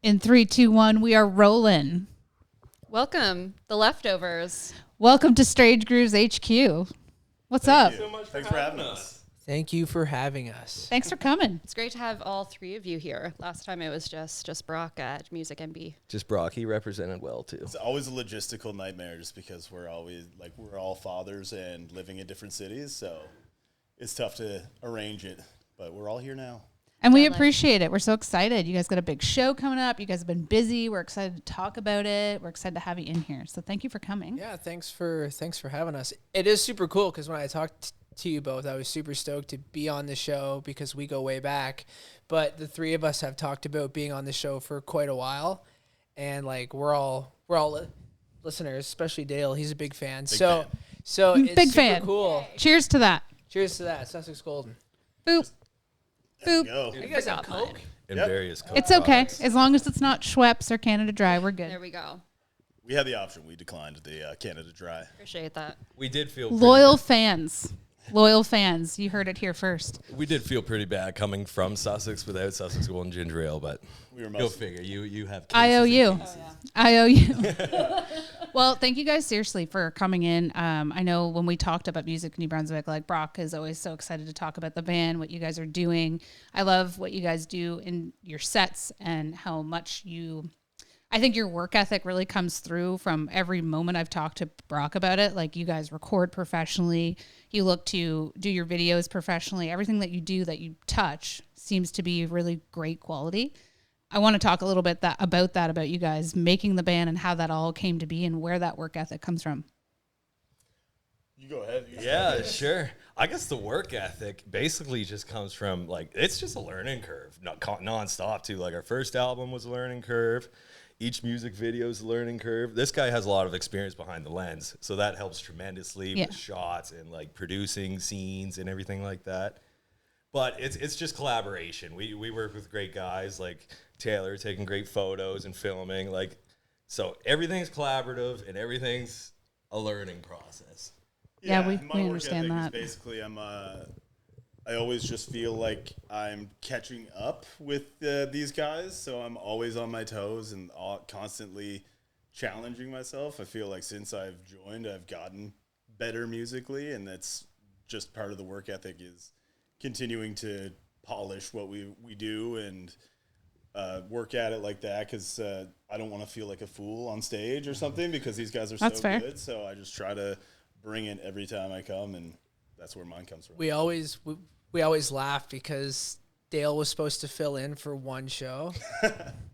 In 3, 2, 1, we are rolling. Welcome, The Leftovers. Welcome to Strange Grooves HQ. What's up? Thank you so much. Thanks for having us. Thank you for having us. Thanks for coming. It's great to have all three of you here. Last time it was just Brock at Music MB. Just Brock, he represented well too. It's always a logistical nightmare just because we're all fathers and living in different cities, so it's tough to arrange it, but we're all here now. And we appreciate it. We're so excited. You guys got a big show coming up. You guys have been busy. We're excited to talk about it. We're excited to have you in here. So thank you for coming. Yeah, thanks for having us. It is super cool because when I talked to you both, I was super stoked to be on the show because we go way back. But the three of us have talked about being on the show for quite a while, and like we're all listeners, especially Dale. He's a big fan. So it's big super fan. Cool. Cheers to that. Cheers to that, Sussex Golden. Boop. There Boop. we go. You guys have Coke? And Yep. various Coke It's okay. products. As long as it's not Schweppes or Canada Dry, we're good. There we go. We had the option. We declined the Canada Dry. Appreciate that. We did feel Loyal fans. Loyal fans. You heard it here first. We did feel pretty bad coming from Sussex without Sussex Golden Ginger Ale, but We were go mostly figure. You have cases I owe and you. cases. I owe you. Well, thank you guys seriously for coming in. I know when we talked about Music New Brunswick, like Brock is always so excited to talk about the band, what you guys are doing. I love what you guys do in your sets and how much I think your work ethic really comes through from every moment I've talked to Brock about it. Like you guys record professionally. You look to do your videos professionally. Everything that you do, that you touch, seems to be really great quality. I want to talk a little bit about you guys making the band and how that all came to be and where that work ethic comes from. You go ahead. Yeah, sure. I guess the work ethic basically just comes from it's just a learning curve, nonstop too. Like our first album was a learning curve. Each music video is a learning curve. This guy has a lot of experience behind the lens, so that helps tremendously with shots and like producing scenes and everything like that. But it's just collaboration. We work with great guys like Taylor taking great photos and filming. So everything's collaborative and everything's a learning process. Yeah, we my work understand ethic that. is basically, I always just feel like I'm catching up with these guys, so I'm always on my toes and constantly challenging myself. I feel like since I've joined, I've gotten better musically, and that's just part of the work ethic is continuing to polish what we do and work at it like that, because I don't want to feel like a fool on stage or something, because these guys are That's so fair. good. So I just try to bring it every time I come, and that's where mine comes from. We always laugh because Dale was supposed to fill in for one show,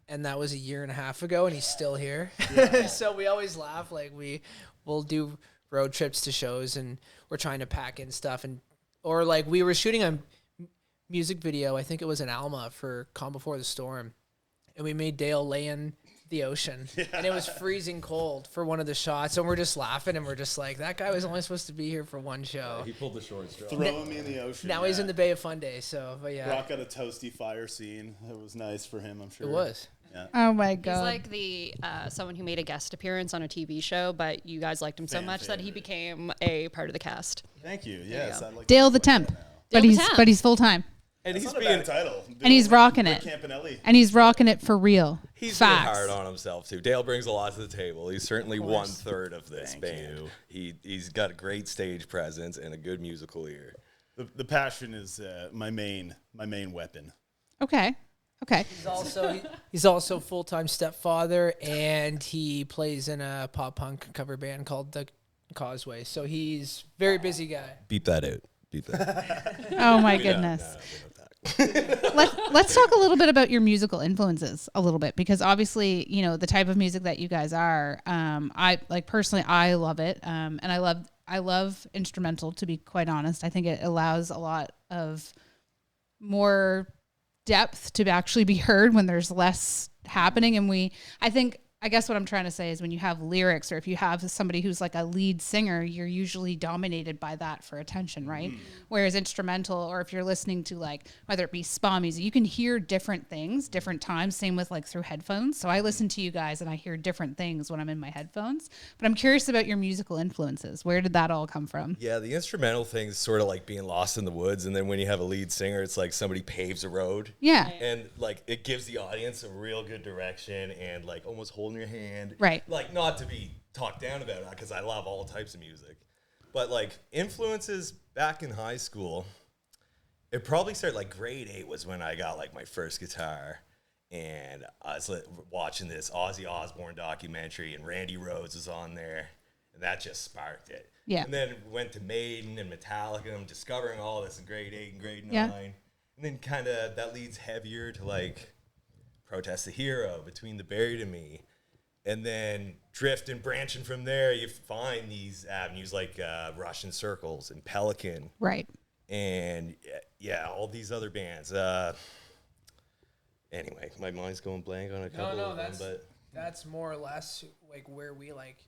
and that was a year and a half ago, and he's still here. Yeah. So we always laugh. Like we'll do road trips to shows, and we're trying to pack in stuff, or like we were shooting a music video. I think it was in Alma for Calm Before the Storm, and we made Dale lay in the ocean, and it was freezing cold for one of the shots, and we're just laughing, and we're just like, that guy was only supposed to be here for one show. He pulled the short straw. Throwing me in the ocean. Now he's in the Bay of Fundy, so but yeah, Brock got a toasty fire scene. It was nice for him, I'm sure. it was. Yeah. Oh my He's God. like the someone who made a guest appearance on a TV show, but you guys liked him so Fan much that he favorite. became a part of the cast. Thank you. Yes, go. I'd like Dale to the like Temp. that now. But Dale the he's Temp. full time. And That's he's not a being bad title. And he's rocking Rick it. Campanelli. And he's rocking it for real. He's being Facts. hard on himself too. Dale brings a lot to the table. He's certainly course. 1/3 of this band. He's got a great stage presence and a good musical ear. The passion is my main weapon. Okay. He's also full-time stepfather, and he plays in a pop punk cover band called The Causeway. So he's a very busy guy. Beep that out. Beep that. Oh my No, goodness. no, we don't talk. Let's talk a little bit about your musical influences a little bit, because obviously, the type of music that you guys are, I like personally, I love it. And I love instrumental, to be quite honest. I think it allows a lot of more depth to actually be heard when there's less happening. And I I guess what I'm trying to say is when you have lyrics or if you have somebody who's like a lead singer, you're usually dominated by that for attention, right? Whereas instrumental, or if you're listening to like, whether it be spa music, you can hear different things, different times, same with like through headphones. So I listen to you guys and I hear different things when I'm in my headphones. But I'm curious about your musical influences. Where did that all come from? Yeah, the instrumental thing is sort of like being lost in the woods, and then when you have a lead singer, it's like somebody paves a road. Yeah. And like it gives the audience a real good direction and like almost holding your hand. Right. Like not to be talked down about it because I love all types of music. But like influences back in high school, it probably started like grade 8 was when I got like my first guitar. And I was watching this Ozzy Osbourne documentary and Randy Rhoads was on there. And that just sparked it. Yeah. And then went to Maiden and Metallica. And I'm discovering all this in grade 8 and grade 9. Yeah. And then kind of that leads heavier to like Protest the Hero, Between the Buried and Me. And then drift and branching from there, you find these avenues like Russian Circles and Pelican. Right. And yeah, all these other bands. Anyway, my mind's going blank on a couple of them. But that's more or less like where we like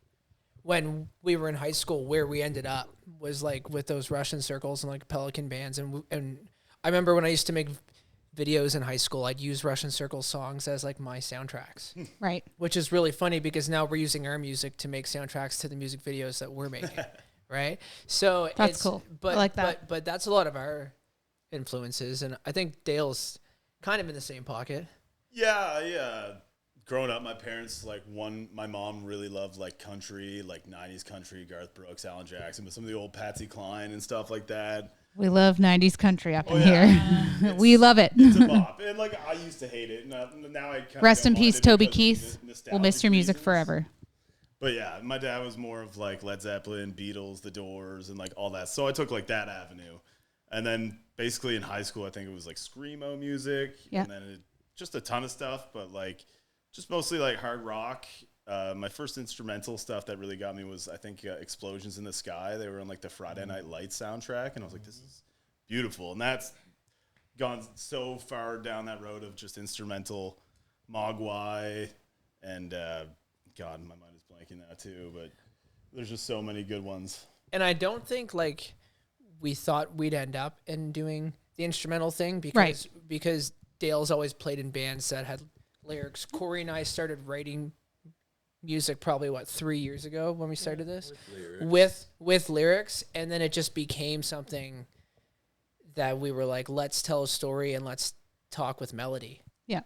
when we were in high school, where we ended up was like with those Russian Circles and like Pelican bands. And I remember when I used to make videos in high school, I'd use Russian Circle songs as like my soundtracks. Right. Which is really funny because now we're using our music to make soundtracks to the music videos that we're making. Right. So That's cool. But, I like that. But that's a lot of our influences. And I think Dale's kind of in the same pocket. Yeah. Growing up, my parents, my mom really loved like country, like 90s country, Garth Brooks, Alan Jackson, but some of the old Patsy Cline and stuff like that. We love 90s country up in here. We love it. It's a bop. And like I used to hate it. Now I kind of Rest in peace, Toby Keith. We'll miss your music forever. But yeah, my dad was more of like Led Zeppelin, Beatles, The Doors, and like all that. So I took like that avenue. And then basically in high school, I think it was like screamo music. Yeah. And then just a ton of stuff, but like just mostly like hard rock. My first instrumental stuff that really got me was, I think, Explosions in the Sky. They were on like the Friday Night Lights soundtrack, and I was like, this is beautiful. And that's gone so far down that road of just instrumental Mogwai, and God, my mind is blanking now too, but there's just so many good ones. And I don't think like we thought we'd end up in doing the instrumental thing because Dale's always played in bands that had lyrics. Corey and I started writing music probably 3 years ago when we started this with lyrics, and then it just became something that we were like, let's tell a story and let's talk with melody. Yeah.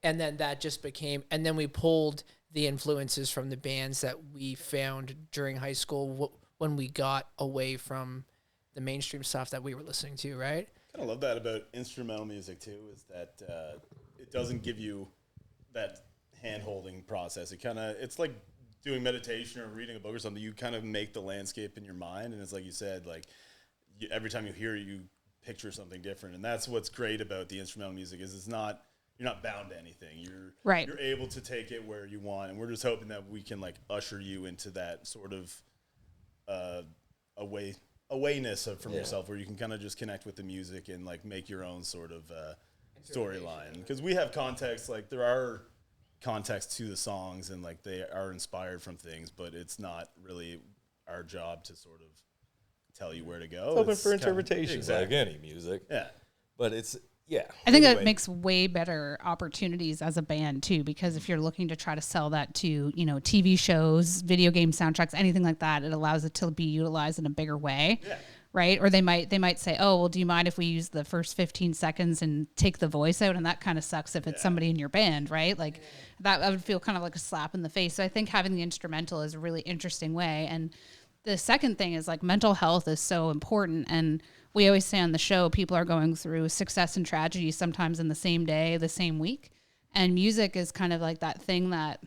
And then that just became, and then we pulled the influences from the bands that we found during high school when we got away from the mainstream stuff that we were listening to, right? I kind of love that about instrumental music too, is that it doesn't give you that hand-holding process. It's like doing meditation or reading a book or something. You kind of make the landscape in your mind, and it's like you said, like every time you hear it, you picture something different. And that's what's great about the instrumental music is you're not bound to anything. You're able to take it where you want, and we're just hoping that we can like usher you into that sort of awareness from yourself, where you can kind of just connect with the music and like make your own sort of storyline. Because we have context, like there are context to the songs, and like they are inspired from things, but it's not really our job to sort of tell you where to go. It's open for interpretation, exactly. like any music. Yeah. But it's, yeah. I think that makes way better opportunities as a band too, because if you're looking to try to sell that to, TV shows, video game soundtracks, anything like that, it allows it to be utilized in a bigger way. Yeah. Right? Or they might say, oh, well, do you mind if we use the first 15 seconds and take the voice out? And that kind of sucks if it's somebody in your band, right? Like that I would feel kind of like a slap in the face. So I think having the instrumental is a really interesting way. And the second thing is like mental health is so important. And we always say on the show, people are going through success and tragedy sometimes in the same day, the same week. And music is kind of like that thing that,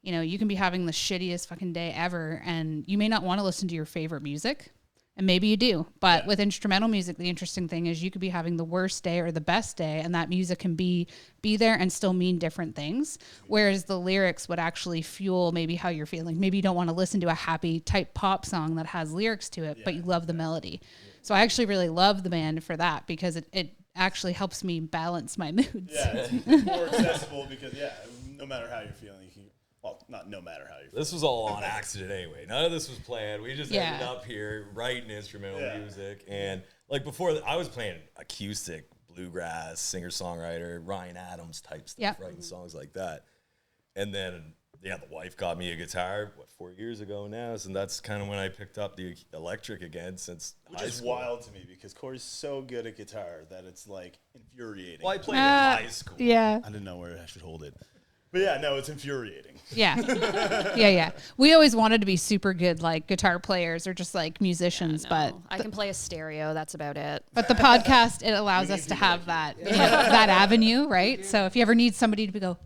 you can be having the shittiest fucking day ever, and you may not want to listen to your favorite music. And maybe you do, but with instrumental music, the interesting thing is you could be having the worst day or the best day, and that music can be there and still mean different things. Whereas the lyrics would actually fuel maybe how you're feeling. Maybe you don't want to listen to a happy type pop song that has lyrics to it, but you love the melody. So I actually really love the band for that, because it actually helps me balance my moods. Yeah, it's more accessible because no matter how you're feeling, you can Well, not no matter how you feel. This was all on accident anyway. None of this was planned. We just Yeah. ended up here writing instrumental music. And like before, I was playing acoustic, bluegrass, singer-songwriter, Ryan Adams type stuff, writing songs like that. And then, the wife got me a guitar, 4 years ago now? So that's kind of when I picked up the electric again since Which high is school. wild to me because Corey's so good at guitar that it's like infuriating. Well, I played in high school. Yeah. I didn't know where I should hold it. But yeah, no, it's infuriating. Yeah. Yeah. We always wanted to be super good, like guitar players or just like musicians, but I can play a stereo. That's about it. but the podcast, it allows us to have that that avenue, right? So if you ever need somebody to go,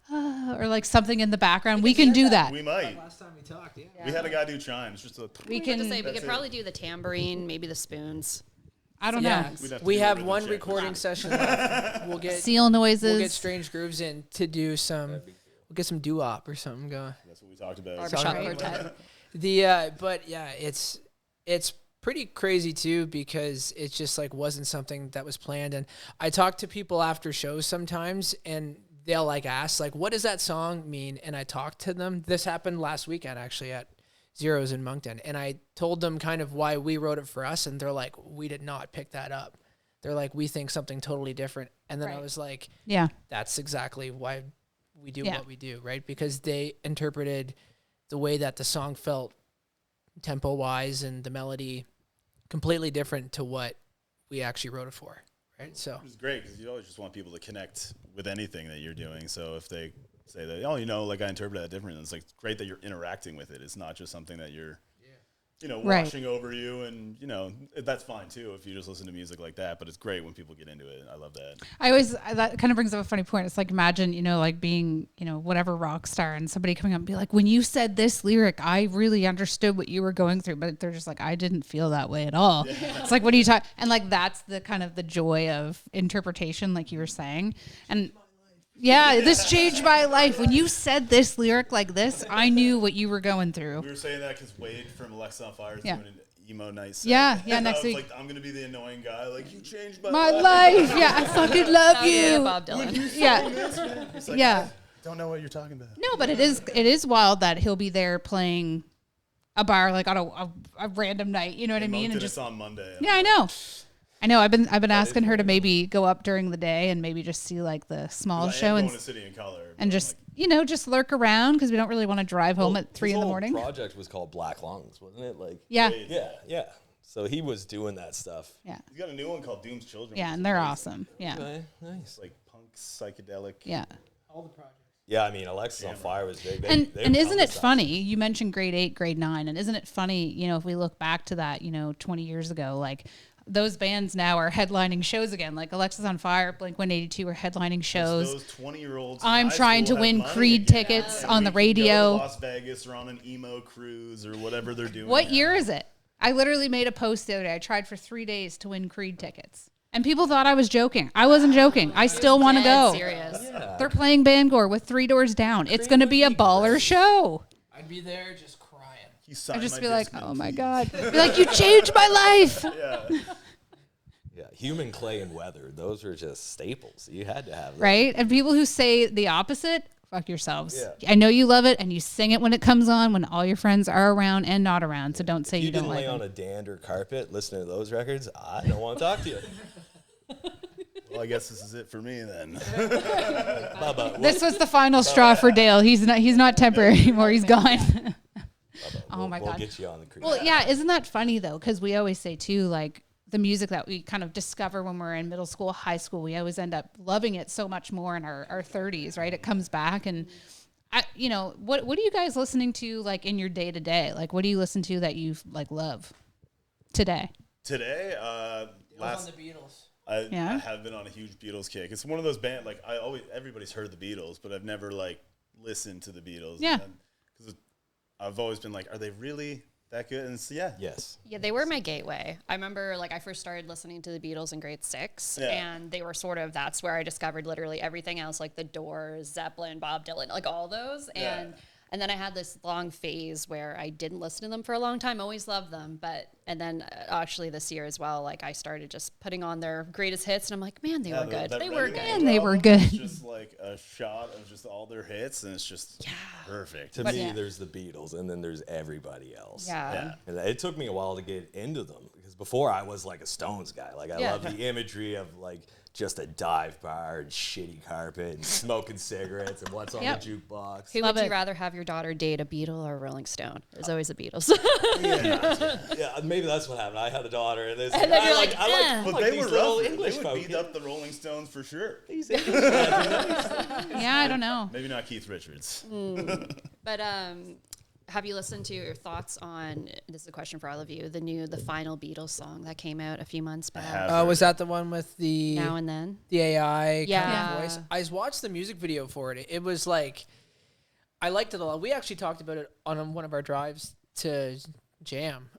or like something in the background, we can do that. We might. Last time we talked, We had a guy do chimes. Just a We We can. could probably do the tambourine, maybe the spoons. I don't know. Yeah, We'd have to we do a have rhythm one check. recording session left. We'll get Seal noises. we'll get Strange Grooves in to do some. We'll get some doo-wop or something going. That's what we talked about. Barbershop Right. quartet. But yeah, it's pretty crazy too because it just like wasn't something that was planned. And I talk to people after shows sometimes, and they'll like ask like, "What does that song mean?" And I talk to them. This happened last weekend actually at Zeros in Moncton, and I told them kind of why we wrote it for us, and they're like, "We did not pick that up." They're like, "We think something totally different." And then I Right. was like, Yeah. that's exactly why we do Yeah. what we do, right? Because they interpreted the way that the song felt tempo wise and the melody completely different to what we actually wrote it for, right? So It's great because you always just want people to connect with anything that you're doing. So if they say that, oh, like I interpreted that different, it's like great that you're interacting with it. It's not just something that you're, Right. washing over you. And, that's fine too if you just listen to music like that. But it's great when people get into it. I love that. That kind of brings up a funny point. It's like, imagine, like being, whatever rock star and somebody coming up and be like, when you said this lyric, I really understood what you were going through, but they're just like, I didn't feel that way at all. It's like, what are you talking? And like, that's the kind of the joy of interpretation, like you were saying. And yeah, this changed my life. When you said this lyric like this, I knew what you were going through. We were saying that because Wade from Alexa on Fire is Yeah. doing an emo night set. Yeah, And next I was week. like, I'm going to be the annoying guy. Like, you changed my My life. life. Yeah, I fucking love you. Bob Dylan. Yeah. It's like, Yeah. I don't know what you're talking about. No, but it is wild that he'll be there playing a bar like on a random night. You know what I mean? And And it's just on Monday. yeah, I know. I've been asking her to maybe go up during the day and maybe just see like the small show and and going to City in Color. and just just lurk around because we don't really want to drive home at 3 His in the whole morning. project was called Black Lungs, wasn't it? Like Yeah, yeah. So he was doing that stuff. yeah, He's got a new one called Doom's Children. yeah, which and is they're amazing. awesome. Yeah, Okay, nice. It's like punk, psychedelic. yeah. Yeah, I mean, Alexis on Fire was big. And They and were isn't pumping it stuff. funny? You mentioned grade 8, grade 9, and isn't it funny? If we look back to that, 20 years ago, like those bands now are headlining shows again. Like Alexis on Fire, Blink-182 are headlining shows. Those 20-year-olds. I'm trying to win Creed tickets on the radio. Las Vegas or on an emo cruise or whatever they're doing. What now. year is it? I literally made a post the other day. I tried for 3 days to win Creed tickets. And people thought I was joking. I wasn't joking. I still want to Dead go. serious. They're playing Bangor with 3 doors down. It's going to be a baller show. I'd be there just crying. I'd just be like, oh my God. Be like, you changed my life. Yeah, Human Clay and Weather. Those were just staples. You had to have them. Right? And people who say the opposite, fuck yourselves. Yeah. I know you love it and you sing it when it comes on, when all your friends are around and not around. So don't say You you don't didn't like lay them. on a dander carpet listening to those records. I don't want to talk to you. Well, I guess this is it for me then. Bubba, This was the final straw for Dale. He's not temporary anymore. He's gone. Oh my we'll God. get you on the creek. Well, yeah, isn't that funny though? Because we always say too, like the music that we kind of discover when we're in middle school, high school, we always end up loving it so much more in our 30s, right? It comes back, and what are you guys listening to like in your day to day? Like, what do you listen to that you like love today? Today, On last the Beatles. I Yeah? have been on a huge Beatles kick. It's one of those bands like everybody's heard the Beatles, but I've never like listened to the Beatles. Yeah. Because I've always been like, are they really that good? And so, yeah. Yes. Yeah, they were my gateway. I remember I first started listening to the Beatles in grade 6, Yeah. and they were that's where I discovered literally everything else, like the Doors, Zeppelin, Bob Dylan, like all those. Yeah. And And then I had this long phase where I didn't listen to them for a long time. Always loved them, and then actually this year as well, like I started just putting on their greatest hits, and I'm like, man, they were good. They were good. Man, they were good. It's just like a shot of just all their hits, and it's just perfect. To me, there's the Beatles, and then there's everybody else. Yeah. And it took me a while to get into them because before I was like a Stones guy. Like I love the imagery of like just a dive bar and shitty carpet and smoking cigarettes and what's on the jukebox. Who would you rather have your daughter date, a Beatle or a Rolling Stone? It was always the Beatles. Yeah, maybe that's what happened. I had a daughter, and, then you're like, But they were little rough. English They would folk. beat up the Rolling Stones for sure. These English guys. Yeah, I don't know. Maybe not Keith Richards. But have you listened to your thoughts on, this is a question for all of you, the final Beatles song that came out a few months back? Was that the one with the Now and Then? the AI kind Yeah. of voice? I watched the music video for it. It was like, I liked it a lot. We actually talked about it on one of our drives to Jam.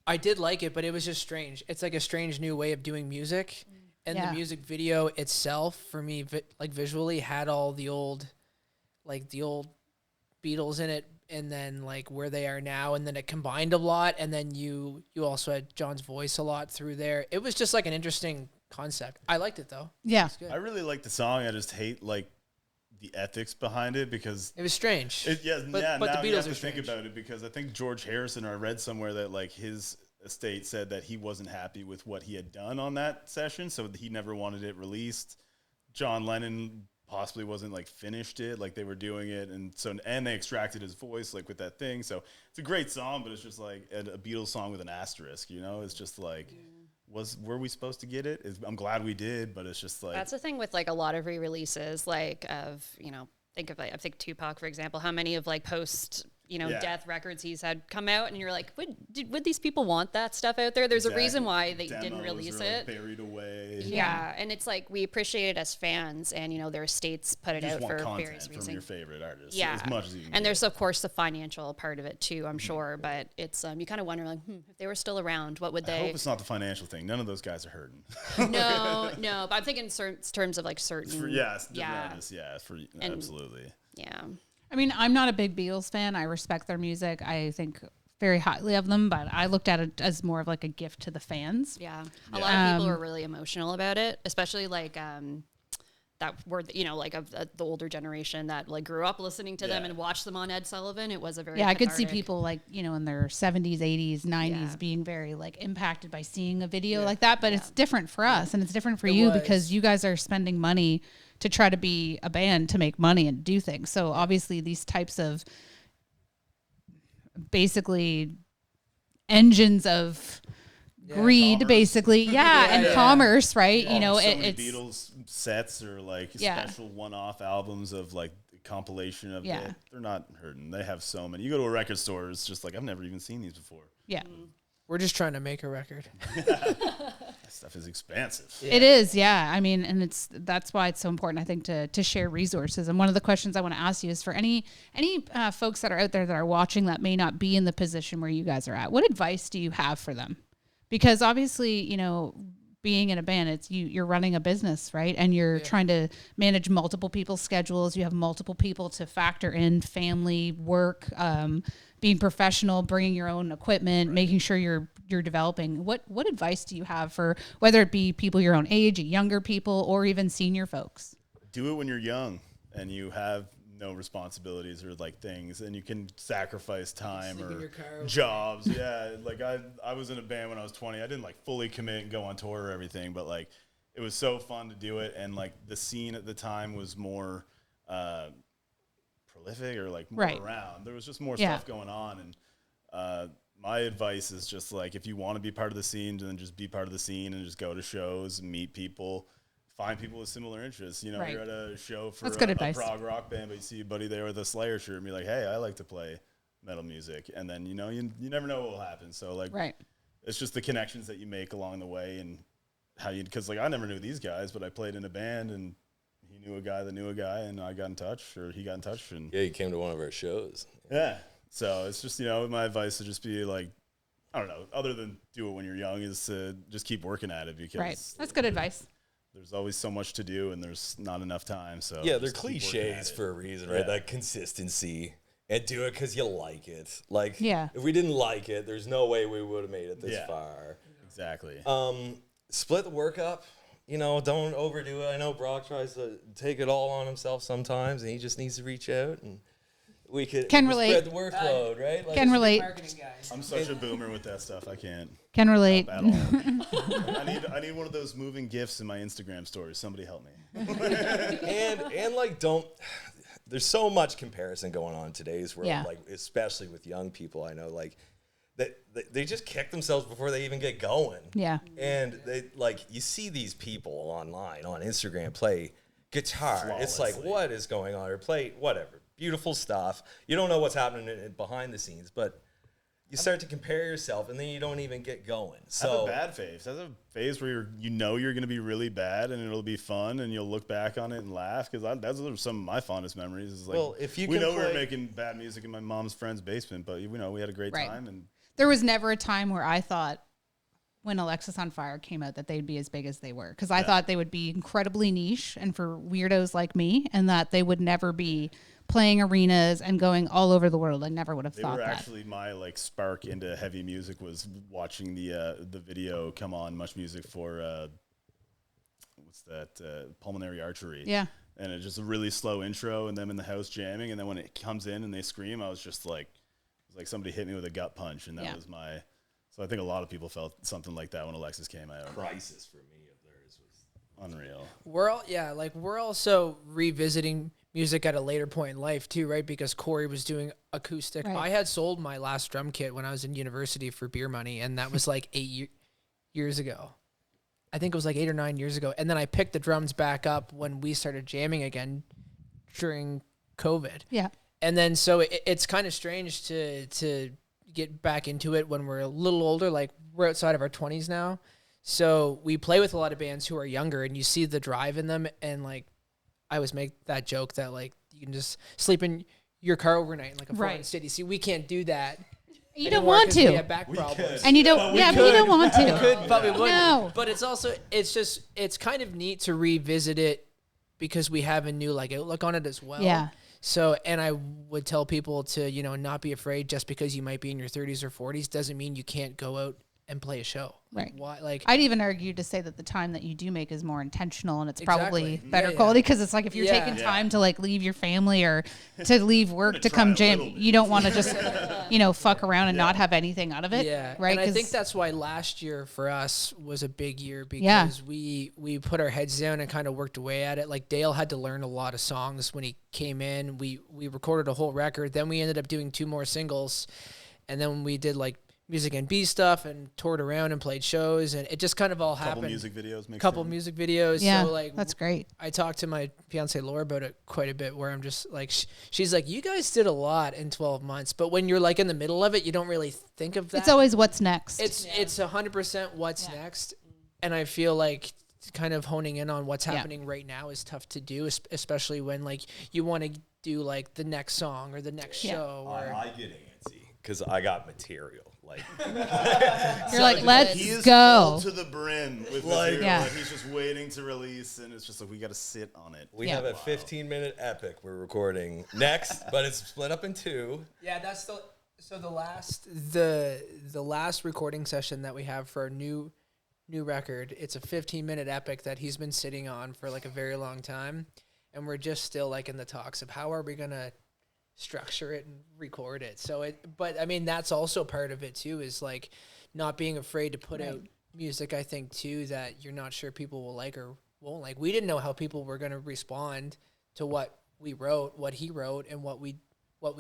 I did like it, but it was just strange. It's like a strange new way of doing music. And the music video itself, for me, like visually, had all the old Beatles in it, and then like where they are now, and then it combined a lot, and then you also had John's voice a lot through there. It was just like an interesting concept. I liked it though. Yeah. I really like the song. I just hate like the ethics behind it because It was strange. but the now Beatles you have are to think strange. about it because I think George Harrison, or I read somewhere that like his estate said that he wasn't happy with what he had done on that session, so he never wanted it released. John Lennon possibly wasn't like finished it, like they were doing it, and they extracted his voice like with that thing. So it's a great song, but it's just like a Beatles song with an asterisk, you know? It's just like, were we supposed to get it? I'm glad we did, but it's just like, That's the thing with like a lot of re-releases, like of, I think Tupac, for example, how many of like post, death records he's had come out, and you're like, would these people want that stuff out there? There's a reason why they didn't demos release are, it. like, buried away. Yeah, and it's like we appreciate it as fans, and their estates put it You out just want for content various from reasons. your favorite artist, Yeah, as much as you can. and get. there's of course the financial part of it too, I'm sure, but it's you kind of wonder like, if they were still around, what would I they? hope it's not the financial thing. None of those guys are hurting. No, but I'm thinking in terms of like certain. Different artists, absolutely. Yeah. I mean, I'm not a big Beatles fan. I respect their music. I think very highly of them, but I looked at it as more of like a gift to the fans. Yeah. A lot of people were really emotional about it, especially like that were, like of the older generation that like grew up listening to them and watched them on Ed Sullivan. It was a very I could see cathartic. people like, in their 70s, 80s, 90s being very like impacted by seeing a video like that, but it's different for us and it's different for you because you guys are spending money to try to be a band to make money and do things. So obviously these types of basically engines of greed, commerce. basically. And commerce, right? So many it's Beatles sets or like special one-off albums of like compilation of it. They're not hurting. They have so many. You go to a record store, it's just like, I've never even seen these before. Yeah. We're just trying to make a record. That stuff is expansive. It is, yeah. I mean, and that's why it's so important, I think, to share resources. And one of the questions I want to ask you is for any folks that are out there that are watching that may not be in the position where you guys are at, what advice do you have for them? Because obviously, being in a band, it's you're running a business, right? And you're trying to manage multiple people's schedules. You have multiple people to factor in, family, work, being professional, bringing your own equipment, making sure you're developing. What advice do you have for whether it be people your own age, younger people, or even senior folks? Do it when you're young and you have no responsibilities or like things, and you can sacrifice time or jobs. Like I was in a band when I was 20. I didn't like fully commit and go on tour or everything, but like it was so fun to do it, and like the scene at the time was more prolific or like more around. There was just more stuff going on, and my advice is just like, if you want to be part of the scene, then just be part of the scene and just go to shows, meet people, find people with similar interests. You're at a show for a prog rock band, but you see a buddy there with a Slayer shirt and be like, hey, I like to play metal music. And then, you never know what will happen. So like, it's just the connections that you make along the way, and how because like I never knew these guys, but I played in a band and he knew a guy that knew a guy, and I got in touch, or he got in touch. And yeah, he came to one of our shows. Yeah. So it's just, my advice to just be like, I don't know, other than do it when you're young, is to just keep working at it, because that's good advice. there's always so much to do and there's not enough time. So yeah, they're just keep working at cliches it. for a reason, right? Yeah. That consistency and do it because you like it. Like, Yeah. if we didn't like it, there's no way we would have made it this Yeah. far. Exactly. Split the work up. You know, don't overdo it. I know Brock tries to take it all on himself sometimes, and he just needs to reach out, and we could Can relate. spread the workload, right? Like, Can relate. Marketing guys. I'm such a boomer with that stuff. I can't Can relate. help at all. I need one of those moving GIFs in my Instagram stories. Somebody help me. and like, don't. There's so much comparison going on in today's world, Yeah. like especially with young people. I know, like, that they just kick themselves before they even get going. Yeah. And they like you see these people online on Instagram play guitar. It's like, Flawlessly. what is going on? Or play whatever. Beautiful stuff. You don't know what's happening behind the scenes, but you start to compare yourself and then you don't even get going. Have So a bad phase. Have a phase where you're going to be really bad and it'll be fun and you'll look back on it and laugh because that's some of my fondest memories. Is like, Well, if you we can know we were play- making bad music in my mom's friend's basement, but we know we had a great Right. time. And There was never a time where I thought when Alexis on Fire came out that they'd be as big as they were. Because I thought they would be incredibly niche and for weirdos like me and that they would never be playing arenas and going all over the world. I never would have they thought were that. actually my like spark into heavy music was watching the video come on Much Music for what's that pulmonary archery. Yeah. And it's just a really slow intro and them in the house jamming. And then when it comes in and they scream, I was just like, it was like somebody hit me with a gut punch. And that was my, so I think a lot of people felt something like that when Alexis came out. crisis for me of theirs was Unreal. We're also revisiting music at a later point in life too, right? Because Corey was doing acoustic. Right. I had sold my last drum kit when I was in university for beer money, and that was like 8 years ago. I think it was like 8 or 9 years ago. And then I picked the drums back up when we started jamming again during COVID. Yeah. And then so it's kind of strange to get back into it when we're a little older. Like we're outside of our 20s now. So we play with a lot of bands who are younger and you see the drive in them. And like I always make that joke that like you can just sleep in your car overnight in like a foreign city. See, we can't do that. You don't anymore want 'cause We to. have back problems. And you don't, but you don't want to. Could, but we wouldn't. No. But it's also, it's kind of neat to revisit it because we have a new like outlook on it as well. Yeah. So, and I would tell people to, not be afraid just because you might be in your 30s or 40s doesn't mean you can't go out and play a show. Right. Why? Like, I'd even argue to say that the time that you do make is more intentional and it's probably Exactly. better Yeah, quality because it's like if you're Yeah. taking time to like leave your family or to leave work to come try a jam, little bit. you don't want to just, fuck around and not have anything out of it. yeah. Right. And I 'Cause- think that's why last year for us was a big year Yeah. because we put our heads down and kind of worked away at it. Like Dale had to learn a lot of songs when he came in. We recorded a whole record. Then we ended up doing 2 more singles. And then we did like Music and B stuff and toured around and played shows. And it just kind of all Couple happened. music videos. mixed Couple in. music videos. yeah, So like that's great. I talked to my fiance Laura about it quite a bit where I'm just like, she's like, you guys did a lot in 12 months, but when you're like in the middle of it, you don't really think of that. It's always what's next. It's 100% what's next. And I feel like kind of honing in on what's happening right now is tough to do, especially when like you want to do like the next song or the next show. Or I get antsy because I got material. Like, You're like, let's He is go. full to the brim with Like- material Yeah. that he's just waiting to release, and it's just like we got to sit on it. we Yeah. have a 15-minute epic we're recording next, but it's split up in 2. yeah, that's the last recording session that we have for our new record. It's a 15-minute epic that he's been sitting on for like a very long time, and we're just still like in the talks of how are we gonna structure it and record it. But I mean that's also part of it too, is like not being afraid to put out music. I think too that you're not sure people will like or won't like. We didn't know how people were gonna respond to what we wrote, what he wrote, and what we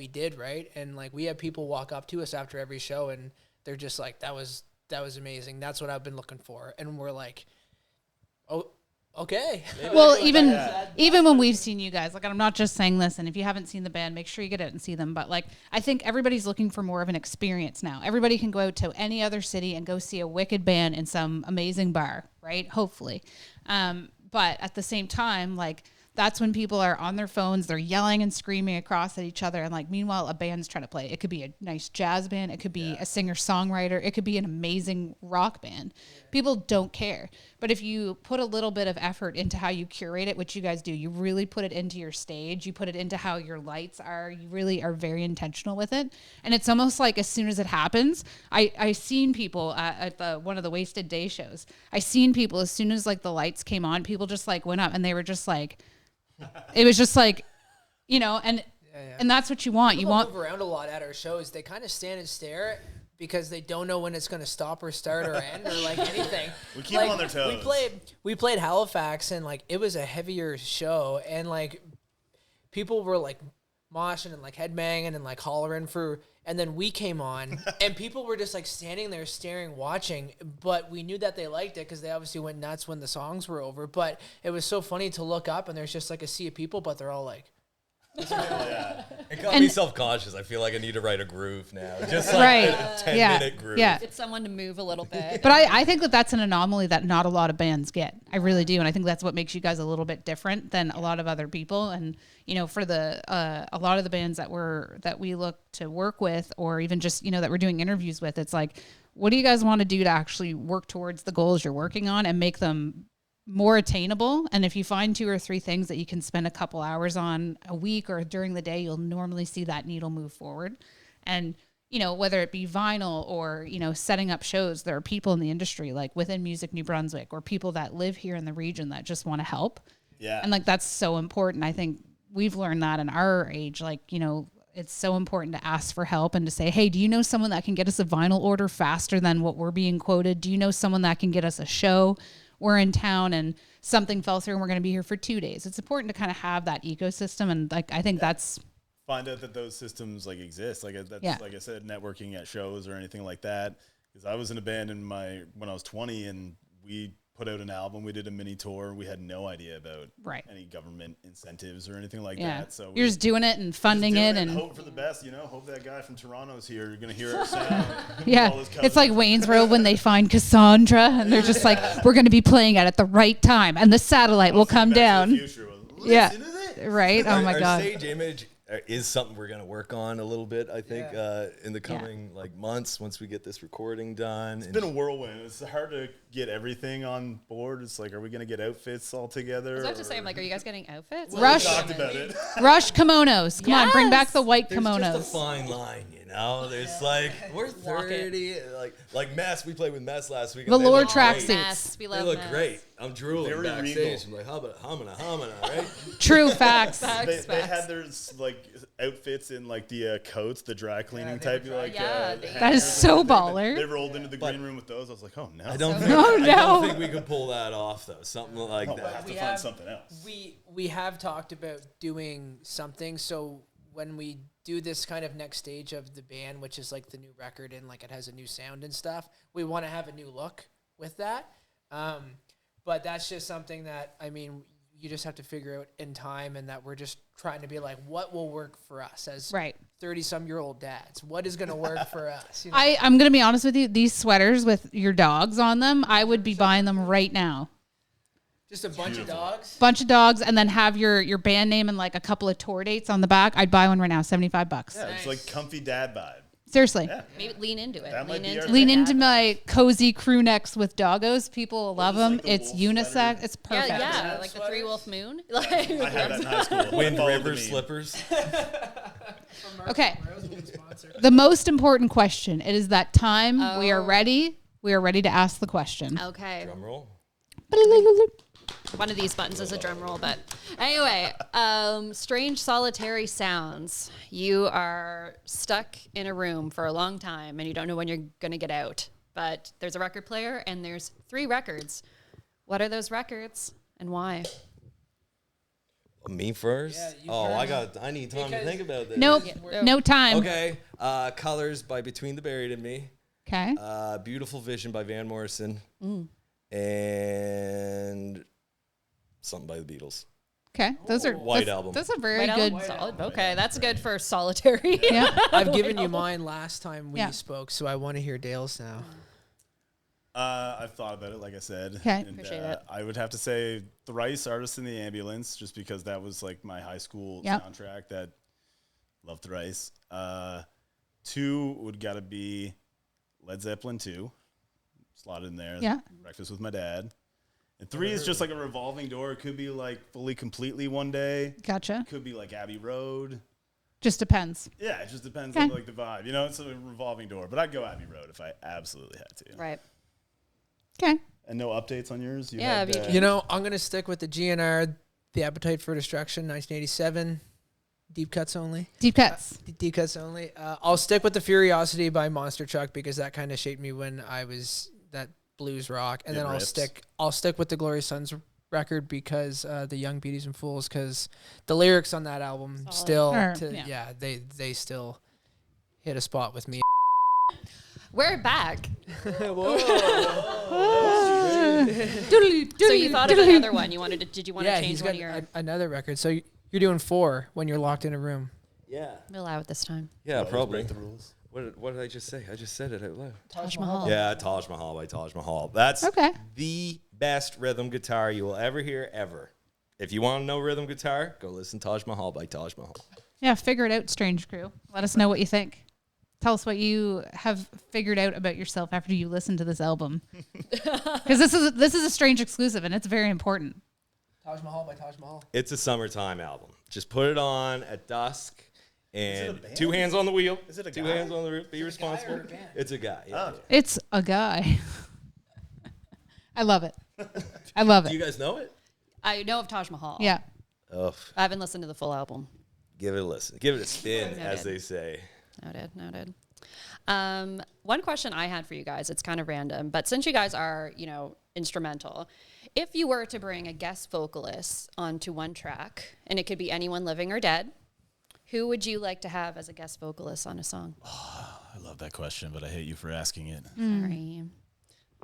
did, right? And like we have people walk up to us after every show and they're just like, that was amazing. That's what I've been looking for. And we're like, oh, okay. Well, even when we've seen you guys, like I'm not just saying this, and if you haven't seen the band, make sure you get out and see them. But like I think everybody's looking for more of an experience now. Everybody can go out to any other city and go see a wicked band in some amazing bar, right? Hopefully. But at the same time, like that's when people are on their phones, they're yelling and screaming across at each other. And like, meanwhile, a band's trying to play. It could be a nice jazz band. It could be a singer-songwriter. It could be an amazing rock band. People don't care. But if you put a little bit of effort into how you curate it, which you guys do, you really put it into your stage, you put it into how your lights are, you really are very intentional with it. And it's almost like as soon as it happens, I seen people at one of the Wasted Day shows. I seen people as soon as like the lights came on, people just like went up and they were just like, it was just like, you know, and that's what you want. People move around a lot at our shows. They kind of stand and stare because they don't know when it's going to stop or start or end or like anything. We keep them on their toes. We played Halifax and like it was a heavier show and like people were like moshing and like headbanging and like hollering and then we came on and people were just like standing there staring, watching, but we knew that they liked it because they obviously went nuts when the songs were over. But it was so funny to look up and there's just like a sea of people, but they're all like, It got me self-conscious. I feel like I need to write a groove now. Just like a 10-minute groove. Yeah. Get someone to move a little bit. But I think that that's an anomaly that not a lot of bands get. I really do. And I think that's what makes you guys a little bit different than a lot of other people. And, you know, for a lot of the bands that we look to work with, or even just, you know, that we're doing interviews with, it's like, what do you guys want to do to actually work towards the goals you're working on and make them more attainable? And if you find 2 or 3 things that you can spend a couple hours on a week or during the day, you'll normally see that needle move forward. And, you know, whether it be vinyl or, you know, setting up shows, there are people in the industry like within Music New Brunswick or people that live here in the region that just want to help. Yeah. And like, that's so important. I think we've learned that in our age, like, you know, it's so important to ask for help and to say, hey, do you know someone that can get us a vinyl order faster than what we're being quoted? Do you know someone that can get us a show? We're in town and something fell through and we're going to be here for 2 days. It's important to kind of have that ecosystem. And like, I think that's find out that those systems like exist. Like that's like I said, networking at shows or anything like that. Because I was in a band when I was 20 and we put out an album. We did a mini tour. We had no idea about any government incentives or anything like that. So you're just doing it and funding it and hope for the best. You know, hope that guy from Toronto's here. You're gonna hear our sound. It's like Wayne's World when they find Cassandra and they're just like, we're going to be playing it at the right time and the satellite will come down. Right. Oh my God. Our stage image is something we're going to work on a little bit, I think, in the coming like months once we get this recording done. It's been a whirlwind. It's hard to get everything on board. It's like, are we going to get outfits all together? I was about to say, I'm like, are you guys getting outfits? Well, we talked about it. Rush kimonos. Come on, bring back the white kimonos. There's just a fine line, you know? There's like, we're 30. Like Mess, we played with Mess last week. Velour tracksuits. We love They look Mess. great. I'm drooling backstage. I'm like, humana, right? True facts. They had their like outfits in like the coats, the dry cleaning type. Like that is so baller. They rolled into the green room with those. I was like, oh no. I don't think we could pull that off though. Something like that. We'll have to find something else. We have talked about doing something. So when we do this kind of next stage of the band, which is like the new record and like it has a new sound and stuff, we want to have a new look with that. But that's just something that, I mean, you just have to figure out in time, and that we're just trying to be like, what will work for us as 30-some-year-old dads? What is going to work for us? You know? I'm going to be honest with you. These sweaters with your dogs on them, I would be buying them right now. Just a bunch of dogs? Bunch of dogs, and then have your band name and like a couple of tour dates on the back. I'd buy one right now, $75. Yeah, it's like comfy dad vibe. Seriously. Yeah. Maybe lean into it. That might be Lean into my cozy crew necks with doggos. People love them. Like the it's wolf unisex. sweater. It's perfect. Yeah, like the 3 Wolf Moon. I had that in high school. Wind Followed River the meme. slippers. Okay. The most important question. It is that time. We are ready. We are ready to ask the question. Okay. Drum roll. One of these buttons is a drum roll, but anyway, strange solitary sounds. You are stuck in a room for a long time and you don't know when you're going to get out, but there's a record player and there's 3 records. What are those records and why? Me first? Yeah, I need time to think about this. Nope. No time. Okay. Colors by Between the Buried and Me. Okay. Beautiful Vision by Van Morrison. And something by the Beatles. Okay. Those are White Album. Those are very White good. Album? Solid. Okay, that's good for solitary. Yeah. I've given you mine last time we Yeah. spoke, so I want to hear Dale's now. I've thought about it, like I said. Okay. And, Appreciate it. I would have to say Thrice, Artist in the Ambulance, just because that was like my high school Yep. soundtrack. That loved Thrice. 2 would gotta be Led Zeppelin 2. Slot in there. Yeah. Breakfast with My Dad. And 3 is just like a revolving door. It could be like fully completely one day. Gotcha. Could be like Abbey Road. Just depends. Yeah, it just depends Okay. on like the vibe. You know, it's a revolving door. But I'd go Abbey Road if I absolutely had to. Right. Okay. And no updates on yours? Yeah, had, Abbey- You know, I'm gonna stick with the GNR, The Appetite for Destruction, 1987, deep cuts only. Deep cuts. Deep cuts only. I'll stick with the Furiosity by Monster Truck because that kind of shaped me when I was that blues rock, and It then rips. I'll stick with the Glorious Sons record because the Young Beauties and Fools, because the lyrics on that album Solid. still, Yeah. they still hit a spot with me. We're back. Doodly, So you thought of doodly. another one. You wanted to? Did you want to Yeah, change he's one got of your? another record. So you're doing 4 when you're locked in a room. Yeah. We'll allow it this time. Yeah, Always probably. break the rules. What did I just say? I just said it out loud. Taj Mahal. Yeah, Taj Mahal by Taj Mahal. That's Okay. the best rhythm guitar you will ever hear, ever. If you want to know rhythm guitar, go listen to Taj Mahal by Taj Mahal. Yeah, figure it out, Strange Crew. Let us know what you think. Tell us what you have figured out about yourself after you listen to this album. Because this is a Strange exclusive, and it's very important. Taj Mahal by Taj Mahal. It's a summertime album. Just put it on at dusk and a band? 2 hands on the wheel. Is it a 2 guy? hands on the roof. Be responsible. or a band? It's a guy. Yeah. Oh. It's a guy. I love it. I love Do you it. guys know it? I know of Taj Mahal. Yeah. Oh, I haven't listened to the full album. give it a listen. Give it a spin, Noted. as they say. Noted. One question I had for you guys, it's kind of random, but since you guys are, instrumental, if you were to bring a guest vocalist onto one track, and it could be anyone living or dead, who would you like to have as a guest vocalist on a song? I love that question, but I hate you for asking it. Sorry.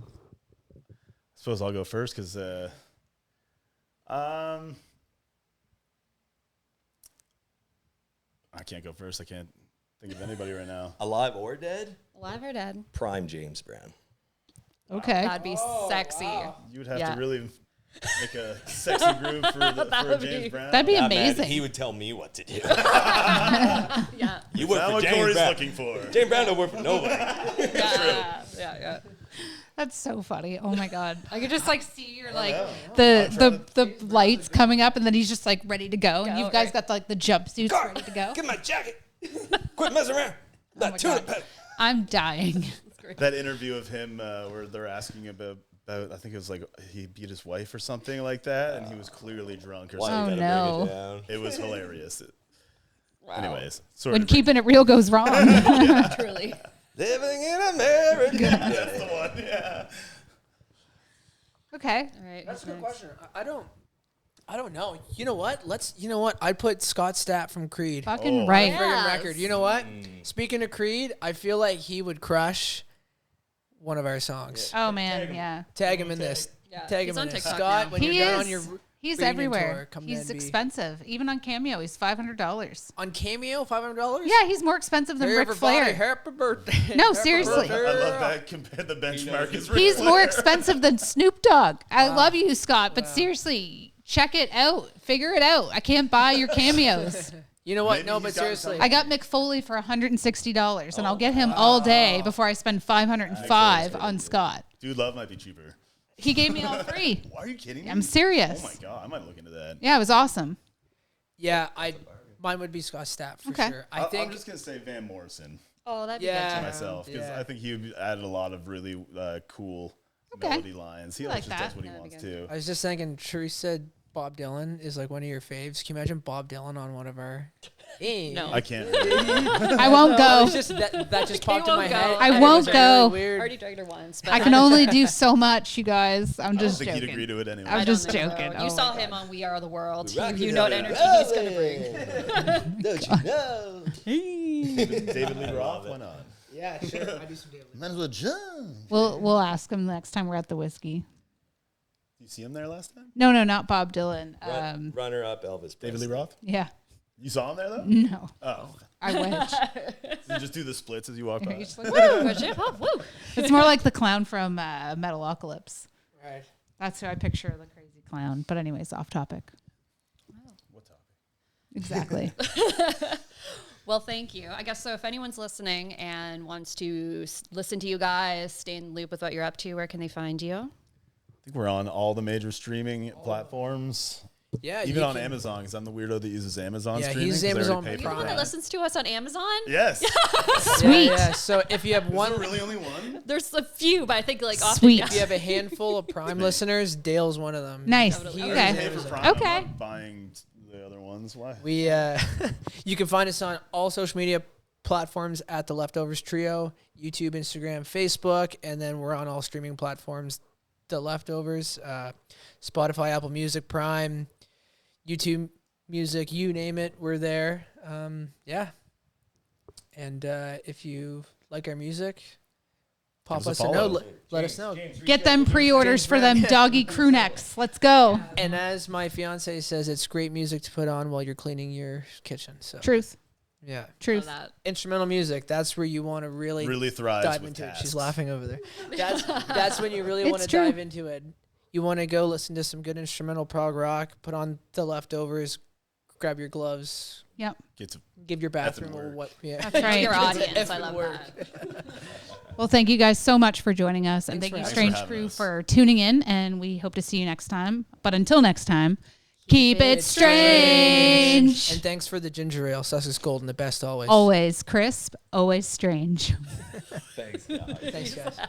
I suppose I'll go first because I can't go first. I can't think of anybody right now. Alive or dead? Alive or dead? Prime James Brown. Okay. That'd be sexy. You would have Yeah. to really make a sexy groove for would James be- Brown. That'd be Not mad. amazing. He would tell me what to do. Yeah. You Is work that for what James Corey's Brown. looking for? James Brown don't work for nobody. Yeah. That's so funny. Oh my god. I could just see your know. the lights coming up, and then he's just ready to go, and Go, you guys right. got the jumpsuits ready to go. Get my jacket. Quit messing around. Oh my God. I'm dying. That interview of him where they're asking about I think it was he beat his wife or something like that, and he was clearly drunk or Why something. you Oh, gotta no. break it down? It was hilarious. Wow. Anyways, sorry. When to bring- keeping it real goes wrong. Truly. Living in America. That's the one. Yeah. Okay. All right. That's a good next? question. I don't know. You know what? I'd put Scott Stapp from Creed. Fucking Oh. right. Yeah. Friggin' Yes. record. You know what? Speaking of Creed, I feel like he would crush one of our songs. Oh man, yeah. Tag him in this. Yeah. Tag He's him on in this. TikTok Scott, now. when He you're done is. on your He's reunion everywhere. tour, come He's then be- expensive. Even on Cameo, he's $500. on Cameo, $500. Yeah, he's more expensive than Hey, Ric everybody, Flair. happy birthday. No, Happy seriously. I love that. Compare the benchmark is He's more expensive than Snoop Dogg. I love you, Scott, but Wow. seriously, check it out. Figure it out. I can't buy your cameos. You know what? Maybe No, he's but got seriously. I got Mick Foley for $160, and I'll get him all day before I spend $505 on Scott. Dude, Love might be cheaper. He gave me all free. Why are you kidding me? I'm serious. Oh my god, I might look into that. Yeah, it was awesome. Yeah, mine would be Scott Stapp for Okay. sure. I'm think. just gonna say Van Morrison Oh, that'd be Yeah. good to too. myself because Yeah. I think he added a lot of really cool Okay. melody lines. He I like just that. does what he That'd be wants good. to. I was just thinking. Therese said Bob Dylan is one of your faves. Can you imagine Bob Dylan on one of our? No. I can't. I won't go. It's just that just popped in my won't go. head. I and it won't was go. Really I weird. already dragged her once, but I can only do so much, you guys. I'm I don't just think he'd joking. agree to it anyway. I'm I just don't think joking. so. Oh You my saw God. him on We Are the World. Rockin' You know what and energy he's gonna bring. Don't you know? David Lee Roth went on. Yeah, sure. I do some David. Might as well jump. We'll ask him next time we're at the whiskey. You see him there last time? No, not Bob Dylan. Runner up Elvis. David Lee Presley. Roth? Yeah. You saw him there though? No, Oh. I wish. You just do the splits as you walk by. You're just like, Woo, push it up, woo. it's more like the clown from Metalocalypse. Right. That's who I picture, the crazy clown. But anyways, off topic. What topic? Exactly. Well, thank you. I guess so. If anyone's listening and wants to listen to you guys, stay in the loop with what you're up to, where can they find you? think we're on all the major streaming platforms. Yeah, even on Amazon, because I'm the weirdo that uses Amazon streaming. Yeah, he's Amazon Prime. You're the one that listens to us on Amazon? Yes. Sweet. Yeah, so if you have one, really only one? There's a few, but I think like Sweet. often. if you have a handful of Prime listeners, Dale's one of them. Nice. Totally. Okay. Pay for Prime, Okay. I'm not buying the other ones. Why? We you can find us on all social media platforms at The Leftovers Trio, YouTube, Instagram, Facebook, and then we're on all streaming platforms, The Leftovers, Spotify, Apple Music, Prime, YouTube Music, you name it, we're there. Yeah. And if you like our music, pop us a note. Let us know. Get them pre-orders for them doggy crew necks. Let's go. And as my fiance says, it's great music to put on while you're cleaning your kitchen. So Truth. yeah, Truth. That. instrumental music. That's where you want to really thrive dive with into tasks. it. She's laughing over there. That's when you really It's want to true. dive into it. You want to go listen to some good instrumental prog rock. Put on The Leftovers. Grab your gloves. Yep. Get to Give your bathroom a work. what? Yeah. That's right. Your It's audience. I effing love work. that. Well, thank you guys so much for joining us. And Thanks thank you, for Strange having Crew, us. for tuning in. And we hope to see you next time. But until next time, keep it It's strange. And thanks for the ginger ale, Sussex Golden, the best always. Always crisp, always strange. Thanks, guys. Thanks, guys.